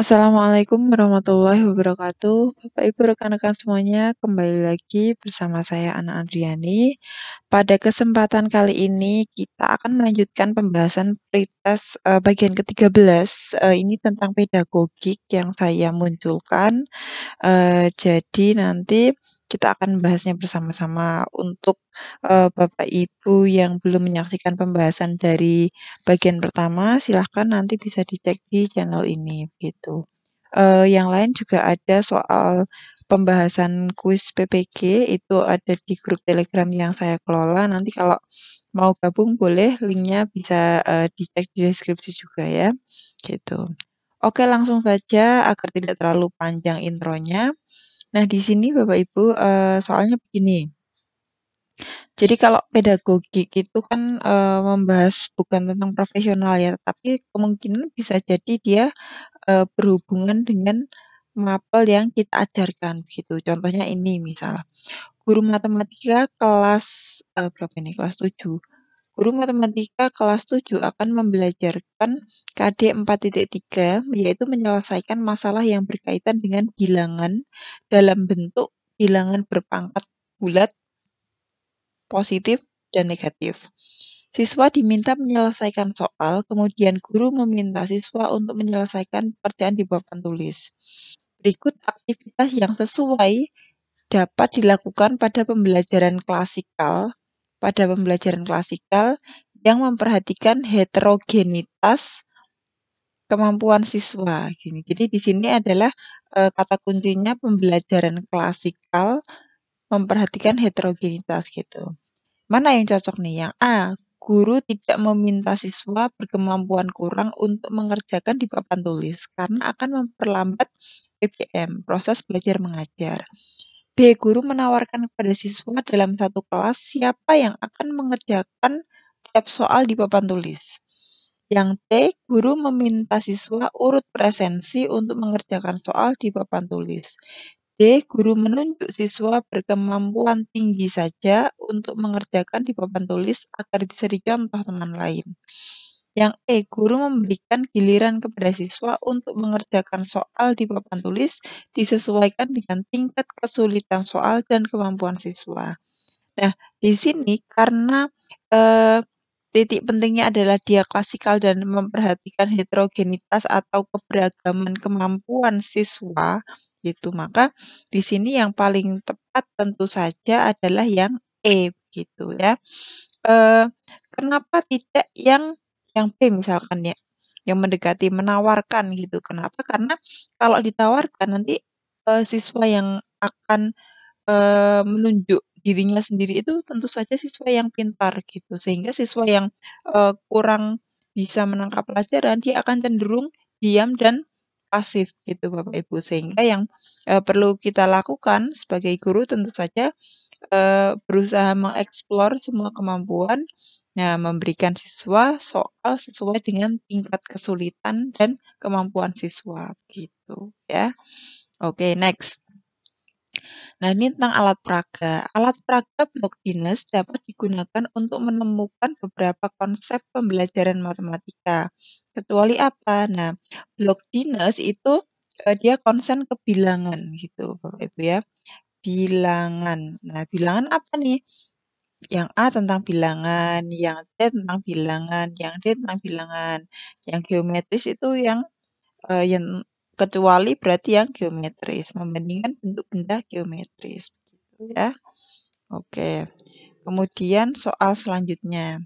Assalamualaikum warahmatullahi wabarakatuh. Bapak Ibu rekan-rekan semuanya, kembali lagi bersama saya Ana Adriani. Pada kesempatan kali ini kita akan melanjutkan pembahasan pretest bagian ke-13. Ini tentang pedagogik yang saya munculkan. Jadi nanti kita akan membahasnya bersama-sama. Untuk Bapak Ibu yang belum menyaksikan pembahasan dari bagian pertama, silahkan nanti bisa dicek di channel ini gitu. Yang lain juga ada soal pembahasan kuis PPG, itu ada di grup Telegram yang saya kelola. Nanti kalau mau gabung boleh, linknya bisa dicek di deskripsi juga ya, gitu. Oke, langsung saja agar tidak terlalu panjang intronya. Nah, di sini Bapak Ibu, soalnya begini. Jadi kalau pedagogik itu kan membahas bukan tentang profesional ya, tapi kemungkinan bisa jadi dia berhubungan dengan mapel yang kita ajarkan gitu. Contohnya ini misal, guru matematika kelas berapa ini? Kelas 7. Guru matematika kelas 7 akan membelajarkan KD 4.3, yaitu menyelesaikan masalah yang berkaitan dengan bilangan dalam bentuk bilangan berpangkat bulat, positif, dan negatif. Siswa diminta menyelesaikan soal, kemudian guru meminta siswa untuk menyelesaikan pekerjaan di papan tulis. Berikut aktivitas yang sesuai dapat dilakukan pada pembelajaran klasikal yang memperhatikan heterogenitas kemampuan siswa. Gini. Jadi di sini adalah kata kuncinya pembelajaran klasikal memperhatikan heterogenitas gitu. Mana yang cocok nih? Yang A, guru tidak meminta siswa berkemampuan kurang untuk mengerjakan di papan tulis karena akan memperlambat PBM, proses belajar mengajar. B, guru menawarkan kepada siswa dalam satu kelas siapa yang akan mengerjakan tiap soal di papan tulis. Yang T, guru meminta siswa urut presensi untuk mengerjakan soal di papan tulis. D, guru menunjuk siswa berkemampuan tinggi saja untuk mengerjakan di papan tulis agar bisa dicontoh teman lain. Yang E, guru memberikan giliran kepada siswa untuk mengerjakan soal di papan tulis disesuaikan dengan tingkat kesulitan soal dan kemampuan siswa. Nah, di sini karena titik pentingnya adalah dia klasikal dan memperhatikan heterogenitas atau keberagaman kemampuan siswa, gitu. Maka di sini yang paling tepat tentu saja adalah yang E, gitu ya. Kenapa tidak yang B misalkan ya, yang mendekati menawarkan gitu. Kenapa? Karena kalau ditawarkan nanti siswa yang akan menunjuk dirinya sendiri itu tentu saja siswa yang pintar gitu. Sehingga siswa yang kurang bisa menangkap pelajaran dia akan cenderung diam dan pasif gitu Bapak Ibu. Sehingga yang perlu kita lakukan sebagai guru tentu saja berusaha mengeksplor semua kemampuan, nah memberikan siswa soal sesuai dengan tingkat kesulitan dan kemampuan siswa gitu ya. Oke, next. Nah, ini tentang alat peraga. Alat peraga Blockdines dapat digunakan untuk menemukan beberapa konsep pembelajaran matematika. Kecuali apa? Nah, Blockdines itu dia konsen ke bilangan gitu, Bapak Ibu ya. Bilangan. Nah, bilangan apa nih? Yang A tentang bilangan, yang C tentang bilangan, yang D tentang bilangan. Yang geometris itu yang kecuali berarti yang geometris, membandingkan bentuk benda geometris, begitu ya. Oke. Kemudian soal selanjutnya.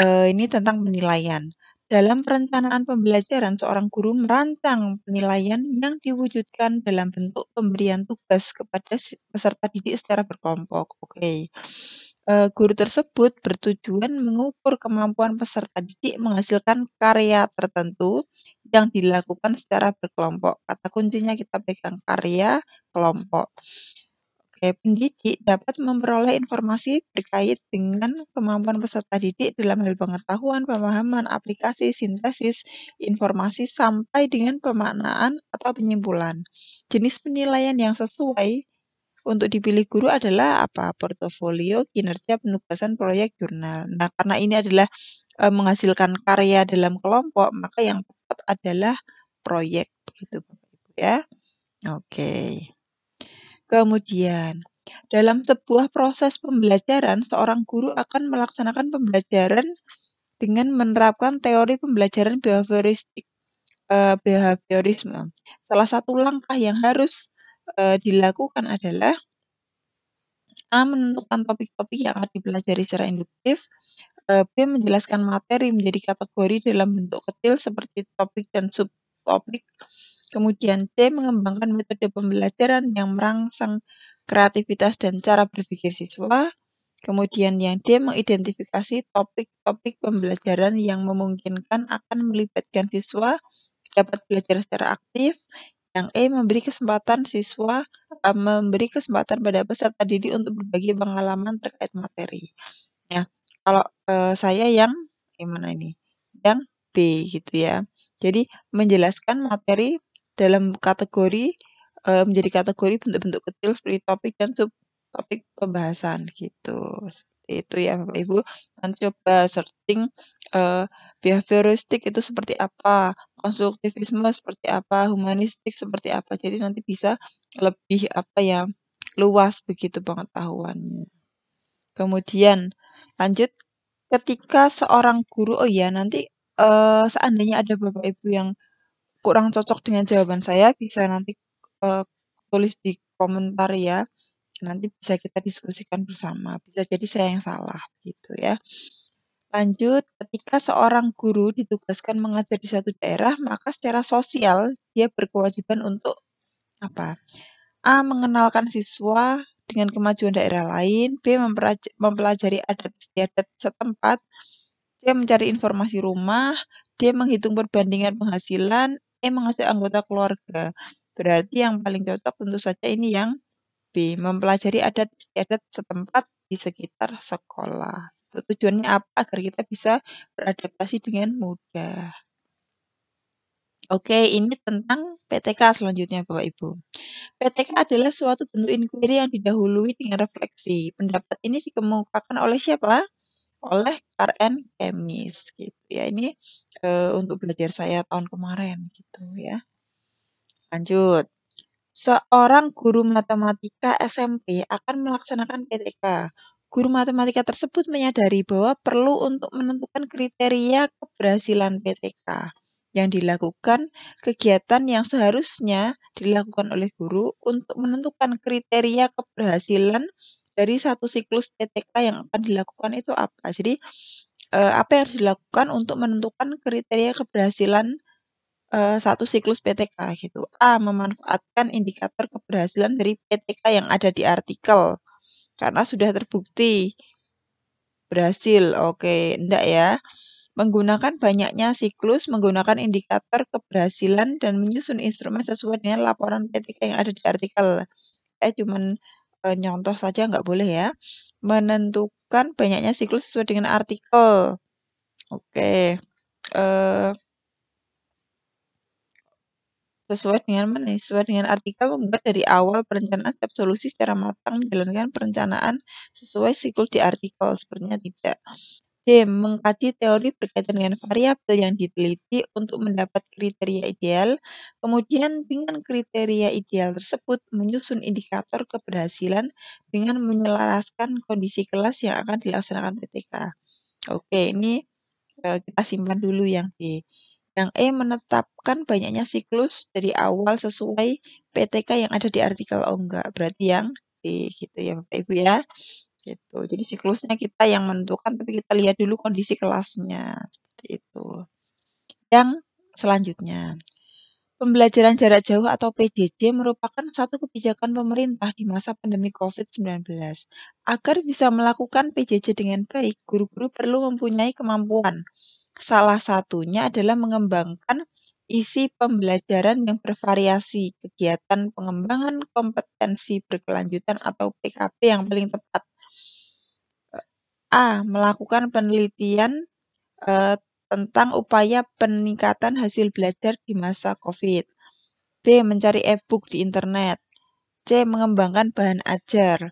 Ini tentang penilaian. Dalam perencanaan pembelajaran, seorang guru merancang penilaian yang diwujudkan dalam bentuk pemberian tugas kepada peserta didik secara berkelompok. Oke. Guru tersebut bertujuan mengukur kemampuan peserta didik menghasilkan karya tertentu yang dilakukan secara berkelompok. Kata kuncinya kita pegang karya kelompok. Oke, pendidik dapat memperoleh informasi terkait dengan kemampuan peserta didik dalam hal pengetahuan, pemahaman, aplikasi, sintesis, informasi, sampai dengan pemaknaan atau penyimpulan. Jenis penilaian yang sesuai untuk dipilih guru adalah apa? Portofolio, kinerja, penugasan, proyek, jurnal. Nah, karena ini adalah menghasilkan karya dalam kelompok, maka yang tepat adalah proyek, begitu Bapak Ibu ya. Oke. Kemudian, dalam sebuah proses pembelajaran, seorang guru akan melaksanakan pembelajaran dengan menerapkan teori pembelajaran behaviorisme. Salah satu langkah yang harus dilakukan adalah A. Menentukan topik-topik yang akan dipelajari secara induktif. B. Menjelaskan materi menjadi kategori dalam bentuk kecil seperti topik dan subtopik. Kemudian C. Mengembangkan metode pembelajaran yang merangsang kreativitas dan cara berpikir siswa. Kemudian yang D. Mengidentifikasi topik-topik pembelajaran yang memungkinkan akan melibatkan siswa dapat belajar secara aktif. Yang E. Memberi kesempatan pada peserta didik untuk berbagi pengalaman terkait materi. Ya, kalau saya yang gimana ini? Yang B gitu ya. Jadi menjelaskan materi dalam kategori menjadi kategori bentuk-bentuk kecil seperti topik dan subtopik pembahasan gitu. Seperti itu ya Bapak Ibu. Nanti coba searching behavioristik itu seperti apa, konstruktivisme seperti apa, humanistik seperti apa. Jadi nanti bisa lebih apa ya, luas begitu pengetahuannya. Kemudian lanjut, ketika seorang guru nanti seandainya ada Bapak Ibu yang kurang cocok dengan jawaban saya, bisa nanti tulis di komentar ya. Nanti bisa kita diskusikan bersama. Bisa jadi saya yang salah gitu ya. Lanjut, ketika seorang guru ditugaskan mengajar di satu daerah, maka secara sosial dia berkewajiban untuk apa? A. Mengenalkan siswa dengan kemajuan daerah lain. B. Mempelajari adat istiadat setempat. C. Mencari informasi rumah. D. Menghitung perbandingan penghasilan. E. Mengajak anggota keluarga. Berarti yang paling cocok tentu saja ini yang B. Mempelajari adat istiadat setempat di sekitar sekolah. Tujuannya apa? Agar kita bisa beradaptasi dengan mudah. Oke, ini tentang PTK selanjutnya Bapak Ibu. PTK adalah suatu bentuk inquiry yang didahului dengan refleksi. Pendapat ini dikemukakan oleh siapa? Oleh Karen Kemis gitu ya. Ini untuk belajar saya tahun kemarin gitu ya. Lanjut. Seorang guru matematika SMP akan melaksanakan PTK. Guru matematika tersebut menyadari bahwa perlu untuk menentukan kriteria keberhasilan PTK. Yang dilakukan kegiatan yang seharusnya dilakukan oleh guru untuk menentukan kriteria keberhasilan dari satu siklus PTK yang akan dilakukan itu apa. Jadi apa yang harus dilakukan untuk menentukan kriteria keberhasilan satu siklus PTK gitu. A. Memanfaatkan indikator keberhasilan dari PTK yang ada di artikel karena sudah terbukti berhasil. Oke, enggak ya. Menggunakan banyaknya siklus, menggunakan indikator keberhasilan dan menyusun instrumen sesuai dengan laporan PTK yang ada di artikel. Cuman nyontoh saja nggak boleh ya. Menentukan banyaknya siklus sesuai dengan artikel. Oke. Sesuai dengan mana? Sesuai dengan artikel membuat dari awal perencanaan setiap solusi secara matang, menjalankan perencanaan sesuai siklus di artikel. Sepertinya tidak. D. Mengkaji teori berkaitan dengan variabel yang diteliti untuk mendapat kriteria ideal. Kemudian dengan kriteria ideal tersebut menyusun indikator keberhasilan dengan menyelaraskan kondisi kelas yang akan dilaksanakan PTK. Oke, ini kita simpan dulu yang D. Yang E. Menetapkan banyaknya siklus dari awal sesuai PTK yang ada di artikel. Oh enggak, berarti yang D gitu ya Bapak Ibu ya. Gitu. Jadi siklusnya kita yang menentukan, tapi kita lihat dulu kondisi kelasnya. Seperti itu. Yang selanjutnya, pembelajaran jarak jauh atau PJJ merupakan satu kebijakan pemerintah di masa pandemi COVID-19. Agar bisa melakukan PJJ dengan baik, guru-guru perlu mempunyai kemampuan. Salah satunya adalah mengembangkan isi pembelajaran yang bervariasi, kegiatan pengembangan kompetensi berkelanjutan atau PKB yang paling tepat. A. Melakukan penelitian tentang upaya peningkatan hasil belajar di masa COVID. B. Mencari e-book di internet. C. Mengembangkan bahan ajar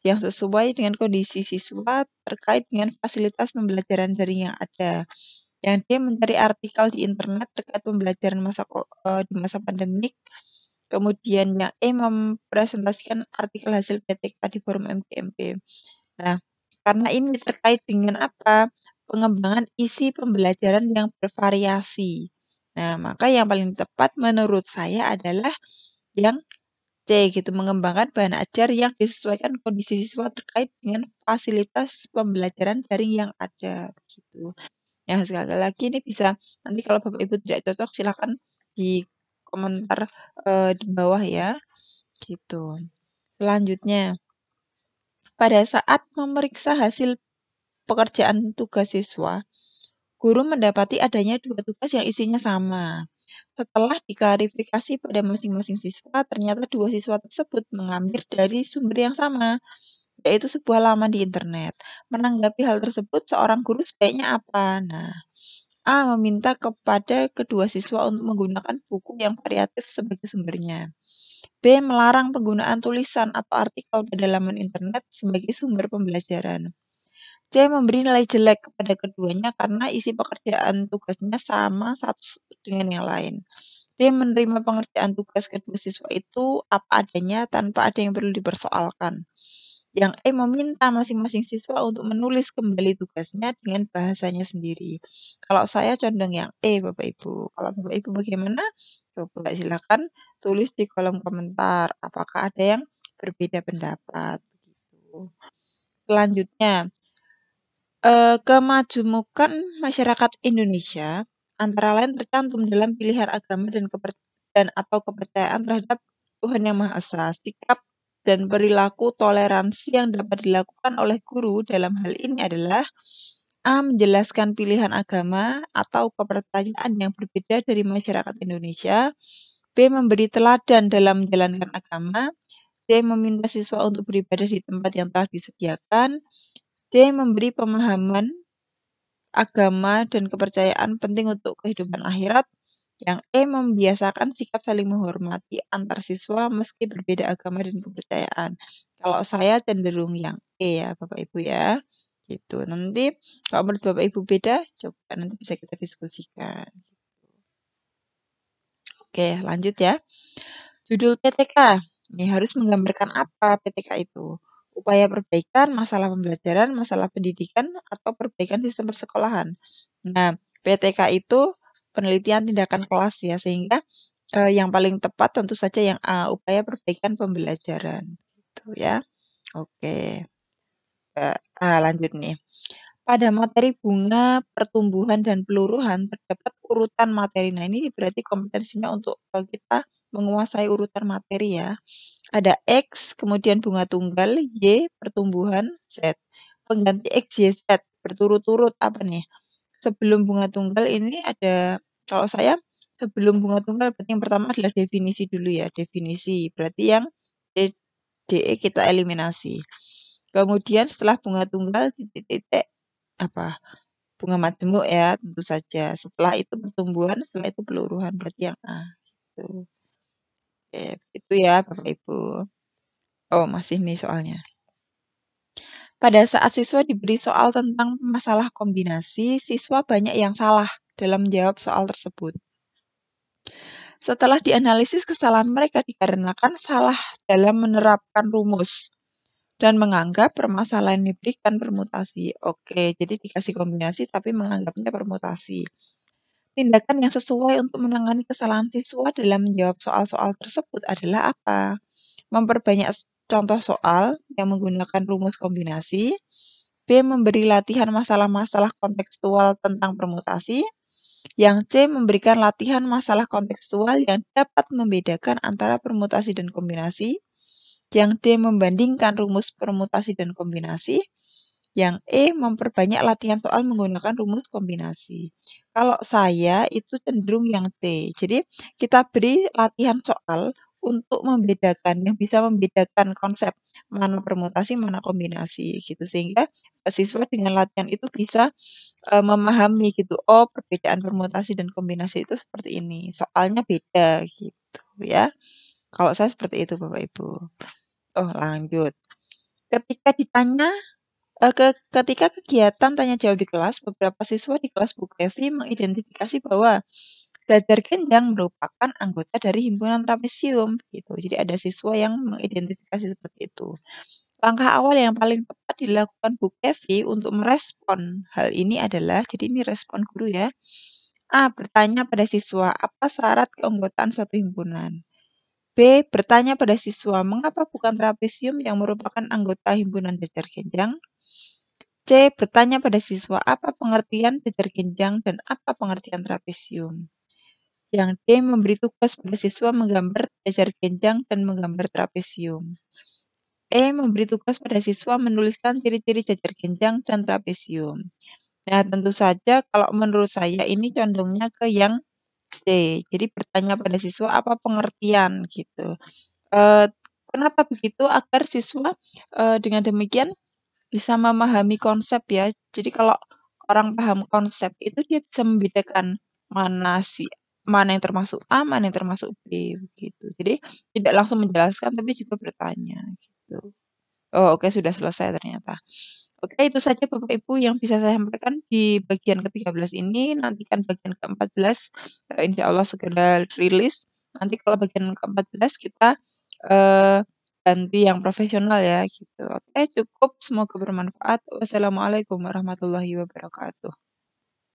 yang sesuai dengan kondisi siswa terkait dengan fasilitas pembelajaran daring yang ada. yang D mencari artikel di internet terkait pembelajaran di masa pandemik. Kemudian yang E mempresentasikan artikel hasil PTK di forum MGMP. Nah, karena ini terkait dengan apa? Pengembangan isi pembelajaran yang bervariasi. Nah, maka yang paling tepat menurut saya adalah yang C gitu, mengembangkan bahan ajar yang disesuaikan kondisi siswa terkait dengan fasilitas pembelajaran daring yang ada gitu. Ya, sekali lagi ini bisa nanti kalau Bapak Ibu tidak cocok silakan di komentar di bawah ya, gitu. Selanjutnya, pada saat memeriksa hasil pekerjaan tugas siswa, guru mendapati adanya dua tugas yang isinya sama. Setelah diklarifikasi pada masing-masing siswa, ternyata dua siswa tersebut mengambil dari sumber yang sama, yaitu sebuah laman di internet. Menanggapi hal tersebut, seorang guru sebaiknya apa? Nah, A. Meminta kepada kedua siswa untuk menggunakan buku yang variatif sebagai sumbernya. B. Melarang penggunaan tulisan atau artikel pada laman internet sebagai sumber pembelajaran. C. Memberi nilai jelek kepada keduanya karena isi pekerjaan tugasnya sama satu dengan yang lain. D. Menerima pengerjaan tugas kedua siswa itu apa adanya tanpa ada yang perlu dipersoalkan. Yang E. Meminta masing-masing siswa untuk menulis kembali tugasnya dengan bahasanya sendiri. Kalau saya condong yang E, Bapak Ibu. Kalau Bapak Ibu bagaimana? Coba silakan tulis di kolom komentar. Apakah ada yang berbeda pendapat? Begitu. Selanjutnya, kemajumukan masyarakat Indonesia antara lain tercantum dalam pilihan agama dan atau kepercayaan terhadap Tuhan Yang Maha Esa. Sikap dan perilaku toleransi yang dapat dilakukan oleh guru dalam hal ini adalah A. Menjelaskan pilihan agama atau kepercayaan yang berbeda dari masyarakat Indonesia. B. Memberi teladan dalam menjalankan agama. C. Meminta siswa untuk beribadah di tempat yang telah disediakan. D. Memberi pemahaman agama dan kepercayaan penting untuk kehidupan akhirat. Yang E. Membiasakan sikap saling menghormati antar siswa meski berbeda agama dan kepercayaan. Kalau saya cenderung yang E ya Bapak Ibu ya. Gitu. Nanti kalau menurut Bapak Ibu beda, coba nanti bisa kita diskusikan. Oke, lanjut ya. Judul PTK. Ini harus menggambarkan apa PTK itu? Upaya perbaikan, masalah pembelajaran, masalah pendidikan, atau perbaikan sistem persekolahan. Nah, PTK itu penelitian tindakan kelas ya, sehingga yang paling tepat tentu saja yang A, upaya perbaikan pembelajaran. Gitu ya. Oke. Lanjut nih. Pada materi bunga, pertumbuhan, dan peluruhan terdapat urutan materi. Nah, ini berarti kompetensinya untuk kita menguasai urutan materi ya. Ada X, kemudian bunga tunggal, Y, pertumbuhan, Z. Pengganti X, Y, Z berturut-turut apa nih? Sebelum bunga tunggal ini ada, kalau saya sebelum bunga tunggal berarti yang pertama adalah definisi dulu ya, definisi. Berarti yang D, DE kita eliminasi. Kemudian setelah bunga tunggal titik-titik apa? Bunga majemuk ya, tentu saja. Setelah itu pertumbuhan, setelah itu peluruhan, berarti yang A. Gitu. Oke, itu ya Bapak Ibu. Oh, masih nih soalnya. Pada saat siswa diberi soal tentang masalah kombinasi, siswa banyak yang salah dalam menjawab soal tersebut. Setelah dianalisis, kesalahan mereka dikarenakan salah dalam menerapkan rumus dan menganggap permasalahan diberikan permutasi. Oke, jadi dikasih kombinasi tapi menganggapnya permutasi. Tindakan yang sesuai untuk menangani kesalahan siswa dalam menjawab soal-soal tersebut adalah apa? Memperbanyak contoh soal yang menggunakan rumus kombinasi. B. Memberi latihan masalah-masalah kontekstual tentang permutasi. Yang C. Memberikan latihan masalah kontekstual yang dapat membedakan antara permutasi dan kombinasi. Yang D. Membandingkan rumus permutasi dan kombinasi. Yang E. Memperbanyak latihan soal menggunakan rumus kombinasi. Kalau saya itu cenderung yang C. Jadi kita beri latihan soal untuk membedakan, yang bisa membedakan konsep mana permutasi, mana kombinasi gitu. Sehingga siswa dengan latihan itu bisa memahami gitu, oh perbedaan permutasi dan kombinasi itu seperti ini, soalnya beda gitu ya. Kalau saya seperti itu Bapak Ibu. Oh lanjut. Ketika ditanya Ketika kegiatan tanya jawab di kelas, beberapa siswa di kelas Bu Kevi mengidentifikasi bahwa Belajar Genjang merupakan anggota dari himpunan trapesium gitu. Jadi ada siswa yang mengidentifikasi seperti itu. Langkah awal yang paling tepat dilakukan Bu Kevi untuk merespon hal ini adalah, jadi ini respon guru ya. A. Bertanya pada siswa, apa syarat keanggotaan suatu himpunan? B. Bertanya pada siswa, mengapa bukan trapesium yang merupakan anggota himpunan belajar Genjang? C. Bertanya pada siswa, apa pengertian belajar Genjang dan apa pengertian trapesium? Yang D. Memberi tugas pada siswa menggambar belajar Genjang dan menggambar trapesium. E. Memberi tugas pada siswa menuliskan ciri-ciri jajar Genjang dan trapesium. Nah, tentu saja kalau menurut saya ini condongnya ke yang C. Jadi bertanya pada siswa apa pengertian gitu. Eee, Kenapa begitu? Agar siswa, dengan demikian bisa memahami konsep ya. Jadi kalau orang paham konsep itu dia bisa membedakan mana yang termasuk A, mana yang termasuk B, begitu. Jadi tidak langsung menjelaskan tapi juga bertanya gitu. Oh, oke, sudah selesai ternyata. Oke, itu saja Bapak Ibu yang bisa saya sampaikan di bagian ke-13 ini. Nantikan bagian ke-14, insyaallah segera rilis. Nanti kalau bagian ke-14 kita, eee, ganti yang profesional ya gitu. Oke, cukup, semoga bermanfaat. Wassalamualaikum warahmatullahi wabarakatuh.